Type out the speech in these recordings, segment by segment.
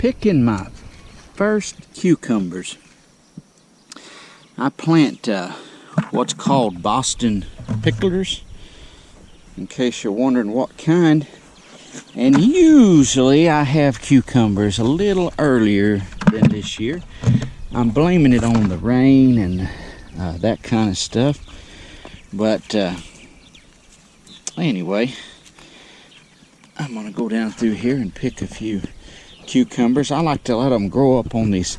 picking my first cucumbers. I plant what's called Boston picklers, in case you're wondering what kind. And usually I have cucumbers a little earlier than this year. I'm blaming it on the rain and that kind of stuff. But anyway, I'm gonna go down through here and pick a few cucumbers. I like to let them grow up on these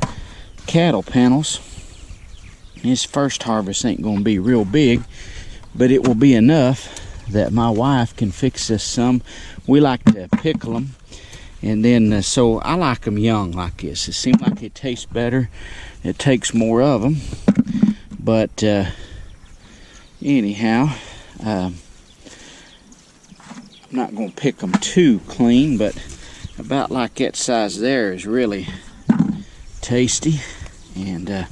cattle panels. This first harvest ain't gonna be real big, but it will be enough that my wife can fix us some. We like to pickle them, and then so I like them young like this. It seems like it tastes better. It takes more of them, but anyhow, I'm not gonna pick them too clean, but about like that size there is really tasty. And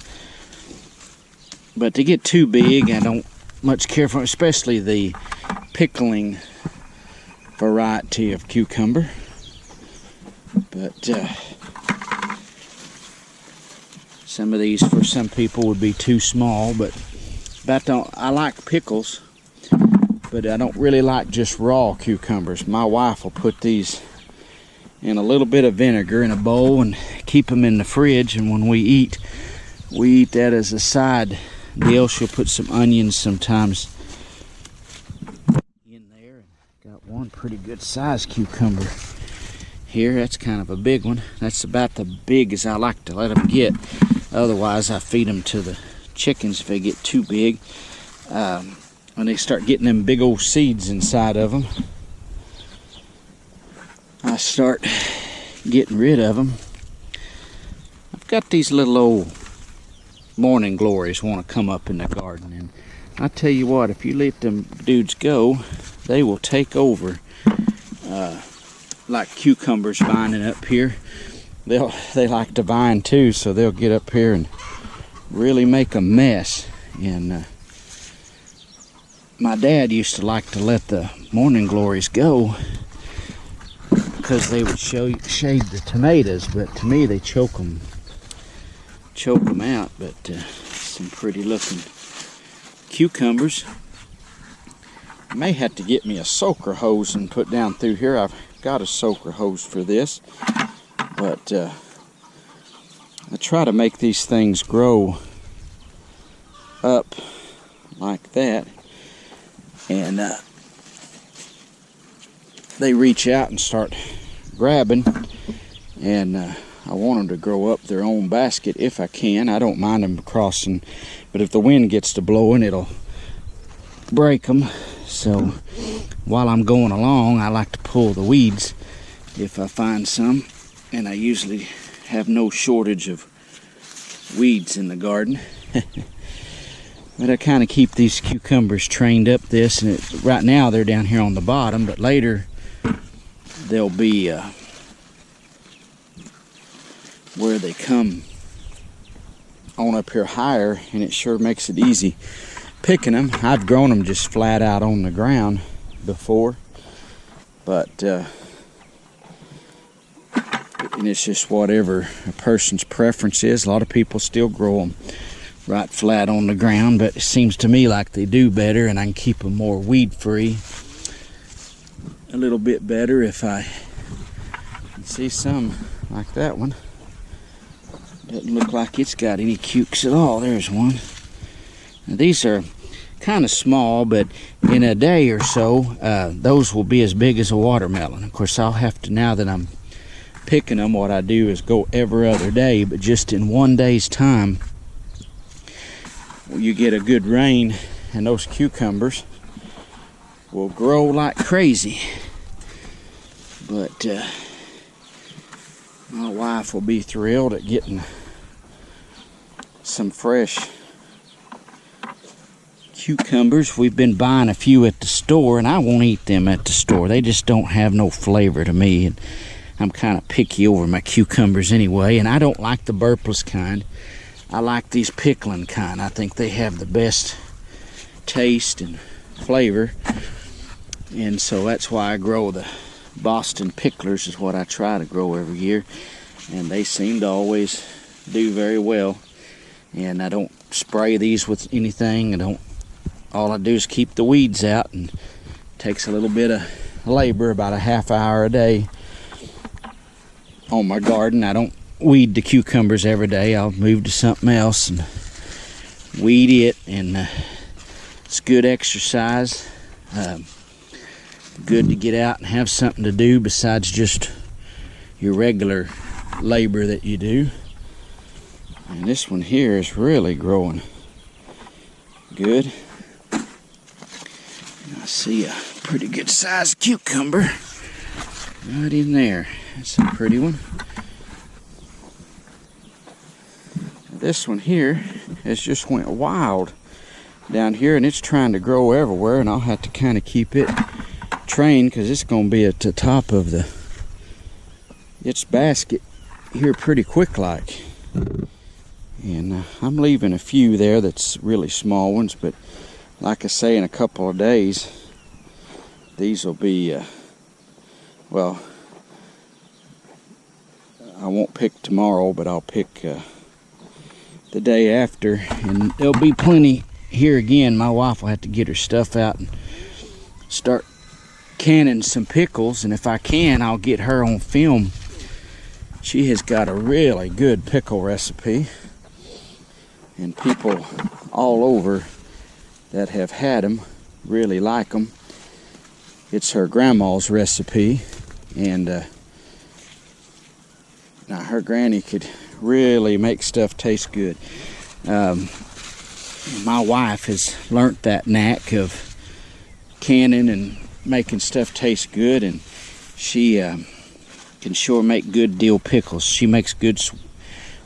but to get too big, I don't much care for, especially the pickling variety of cucumber. But some of these for some people would be too small. But I like pickles, but I don't really like just raw cucumbers. My wife will put these in a little bit of vinegar in a bowl and keep them in the fridge, and when we eat that as a side deal. She'll put some onions sometimes in there. Got one pretty good sized cucumber here. That's kind of a big one. That's about the big as I like to let them get. Otherwise I feed them to the chickens if they get too big. When they start getting them big old seeds inside of them, I start getting rid of them. I've got these little old morning glories want to come up in the garden, and I tell you what, if you let them dudes go, they will take over. Like cucumbers vining up here, they like to vine too, so they'll get up here and really make a mess. And my dad used to like to let the morning glories go because they would shade the tomatoes, but to me they choke them out. But some pretty looking cucumbers. I may have to get me a soaker hose and put down through here. I've got a soaker hose for this, but I try to make these things grow up like that, and they reach out and start grabbing, and I want them to grow up their own basket if I can. I don't mind them crossing, but if the wind gets to blowing, it'll break them. So while I'm going along, I like to pull the weeds if I find some, and I usually have no shortage of weeds in the garden. But I kind of keep these cucumbers trained up this, and right now they're down here on the bottom, but later they'll be where they come on up here higher, and it sure makes it easy picking them. I've grown them just flat out on the ground before, but and it's just whatever a person's preference is. A lot of people still grow them right flat on the ground, but it seems to me like they do better, and I can keep them more weed free a little bit better if I can see some like that one. Doesn't look like it's got any cukes at all. There's one. Now, these are kind of small, but in a day or so, those will be as big as a watermelon. Of course, I'll have to, now that I'm picking them, what I do is go every other day, but just in one day's time, you get a good rain, and those cucumbers will grow like crazy. But my wife will be thrilled at getting some fresh cucumbers. We've been buying a few at the store, and I won't eat them at the store. They just don't have no flavor to me, and I'm kind of picky over my cucumbers anyway, and I don't like the burpless kind. I like these pickling kind. I think they have the best taste and flavor, and so that's why I grow the Boston picklers, is what I try to grow every year. and they seem to always do very well. And I don't spray these with anything. All I do is keep the weeds out, and it takes a little bit of labor, about a half hour a day on my garden. I don't weed the cucumbers every day. I'll move to something else and weed it, and it's good exercise. Good to get out and have something to do besides just your regular labor that you do. And this one here is really growing good. I see a pretty good sized cucumber right in there. That's a pretty one. This one here has just went wild down here, and it's trying to grow everywhere, and I'll have to kind of keep it trained because it's going to be at the top of its basket here pretty quick like. And I'm leaving a few there that's really small ones, but like I say, in a couple of days these will be well, I won't pick tomorrow, but I'll pick the day after, and there'll be plenty here again. My wife will have to get her stuff out and start canning some pickles, and if I can, I'll get her on film. She has got a really good pickle recipe, and people all over that have had them really like them. It's her grandma's recipe, and now her granny could really make stuff taste good. My wife has learnt that knack of canning and making stuff taste good, and she can sure make good dill pickles. She makes good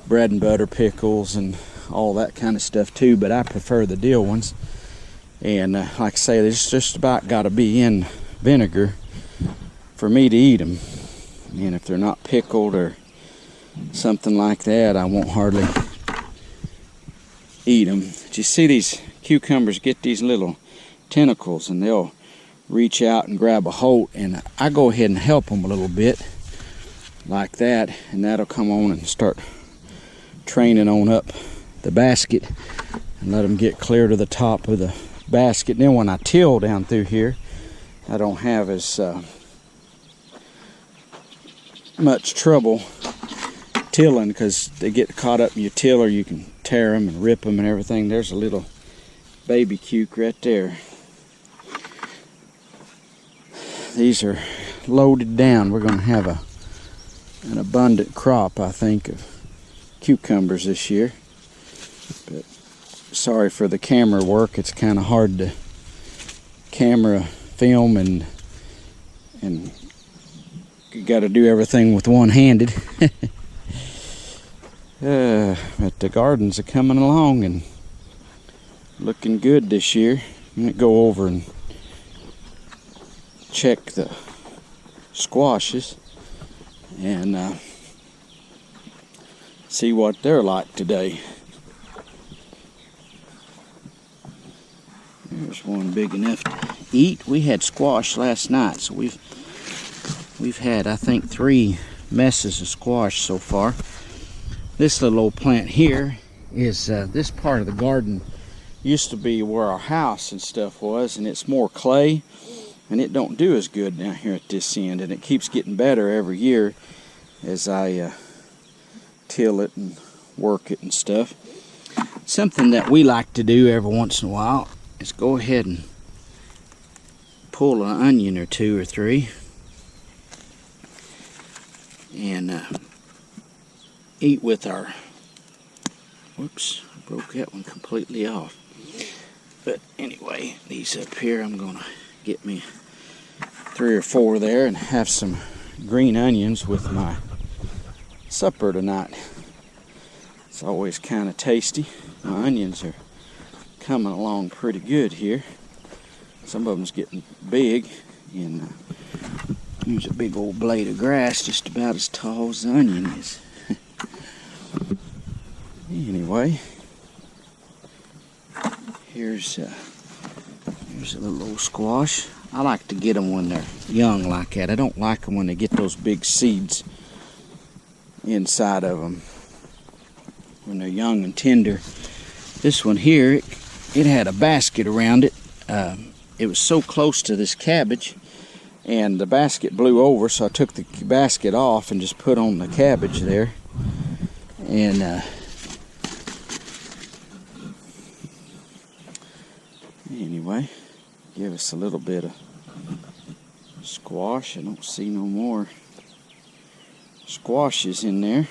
bread and butter pickles and all that kind of stuff too, but I prefer the dill ones. And like I say, there's just about got to be in vinegar for me to eat them, and if they're not pickled or something like that, I won't hardly eat them. But you see these cucumbers get these little tentacles, and they'll reach out and grab a hold, and I go ahead and help them a little bit like that, and that'll come on and start training on up the basket and let them get clear to the top of the basket. And then when I till down through here, I don't have as much trouble tilling, because they get caught up in your tiller. You can tear them and rip them and everything. There's a little baby cuke right there. These are loaded down. We're going to have an abundant crop, I think, of cucumbers this year. But sorry for the camera work. It's kind of hard to camera film, and you got to do everything with one-handed. But the gardens are coming along and looking good this year. I'm going to go over and check the squashes and see what they're like today. There's one big enough to eat. We had squash last night, so we've had, I think, 3 messes of squash so far. This little old plant here is this part of the garden used to be where our house and stuff was, and it's more clay, and it don't do as good down here at this end, and it keeps getting better every year as I till it and work it and stuff. Something that we like to do every once in a while is go ahead and pull an onion or 2 or 3 and eat with our, whoops, I broke that one completely off. But anyway, these up here, I'm gonna get me 3 or 4 there and have some green onions with my supper tonight. It's always kind of tasty. My onions are coming along pretty good here. Some of them's getting big, and there's a big old blade of grass just about as tall as the onion is. Anyway, here's a little old squash. I like to get them when they're young like that. I don't like them when they get those big seeds inside of them when they're young and tender. This one here, it had a basket around it. It was so close to this cabbage, and the basket blew over, so I took the basket off and just put on the cabbage there. And anyway, give us a little bit of squash. I don't see no more squashes in there,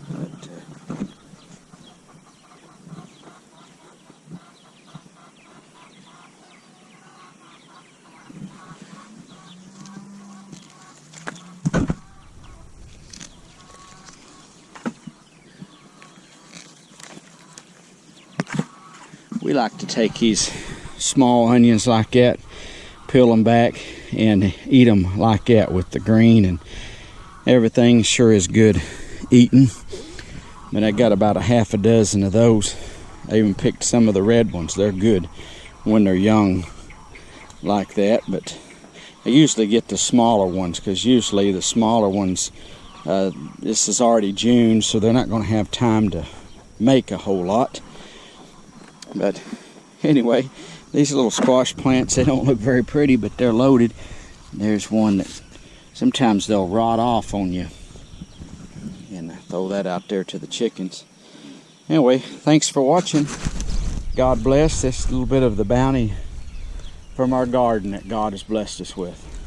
but we like to take these small onions like that, peel them back, and eat them like that with the green, and everything sure is good eating. But I got about a half a dozen of those. I even picked some of the red ones. They're good when they're young like that, but I usually get the smaller ones, because usually the smaller ones, this is already June, so they're not going to have time to make a whole lot. But anyway, these little squash plants, they don't look very pretty, but they're loaded. There's one that sometimes they'll rot off on you, and I throw that out there to the chickens. Anyway, thanks for watching. God bless. This little bit of the bounty from our garden that God has blessed us with.